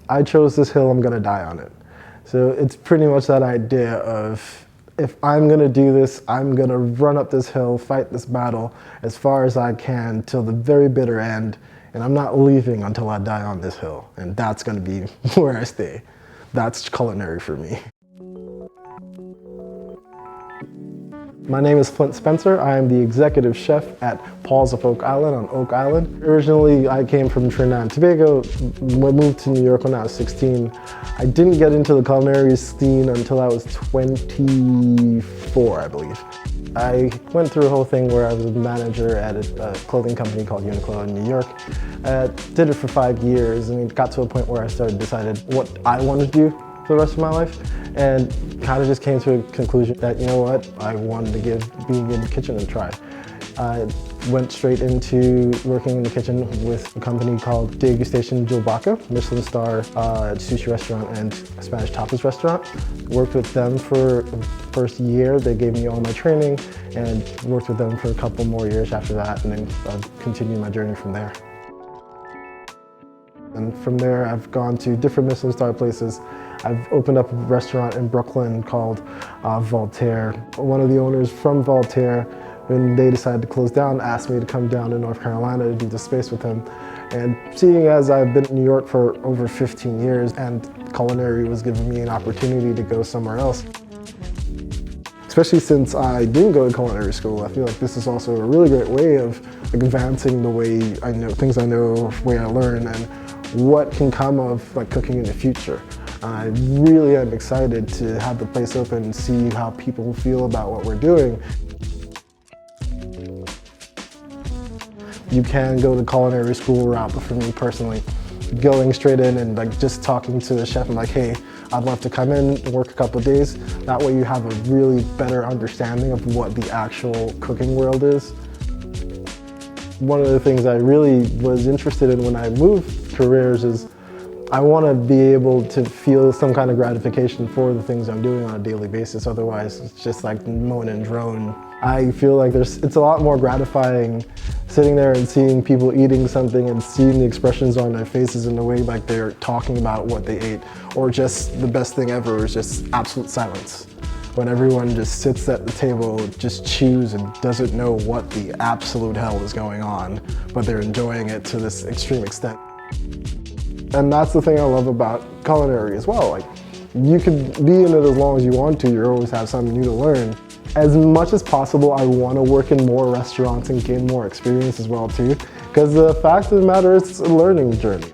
I chose this hill, I'm gonna die on it. So it's pretty much that idea of, if I'm gonna do this, I'm gonna run up this hill, fight this battle as far as I can till the very bitter end, and I'm not leaving until I die on this hill. And that's gonna be where I stay. That's culinary for me. My name is Flint Spencer. I am the executive chef at Paul's of Oak Island on Oak Island. Originally, I came from Trinidad and Tobago, moved to New York when I was 16. I didn't get into the culinary scene until I was 24, I believe. I went through a whole thing where I was a manager at a clothing company called Uniqlo in New York. Did it for 5 years, and it got to a point where I decided what I wanted to do for the rest of my life, and kind of just came to a conclusion that, you know what, I wanted to give being in the kitchen a try. I went straight into working in the kitchen with a company called Degustation Jilbaca, Michelin star sushi restaurant and Spanish tapas restaurant. Worked with them for the first year. They gave me all my training, and worked with them for a couple more years after that, and then I've continued my journey from there. And from there, I've gone to different Michelin star places. I've opened up a restaurant in Brooklyn called Voltaire. One of the owners from Voltaire, when they decided to close down, asked me to come down to North Carolina to do the space with him. And seeing as I've been in New York for over 15 years, and culinary was giving me an opportunity to go somewhere else. Especially since I didn't go to culinary school, I feel like this is also a really great way of advancing the way I know, things I know, the way I learn, and what can come of cooking in the future. I really am excited to have the place open and see how people feel about what we're doing. You can go the culinary school route, but for me personally, going straight in and just talking to the chef and hey, I'd love to come in and work a couple of days. That way you have a really better understanding of what the actual cooking world is. One of the things I really was interested in when I moved careers is I want to be able to feel some kind of gratification for the things I'm doing on a daily basis. Otherwise, it's just like moan and drone. I feel like it's a lot more gratifying sitting there and seeing people eating something and seeing the expressions on their faces in the way they're talking about what they ate. Or just the best thing ever is just absolute silence. When everyone just sits at the table, just chews and doesn't know what the absolute hell is going on, but they're enjoying it to this extreme extent. And that's the thing I love about culinary as well. You can be in it as long as you want to, you always have something new to learn. As much as possible, I want to work in more restaurants and gain more experience as well too, because the fact of the matter is, it's a learning journey.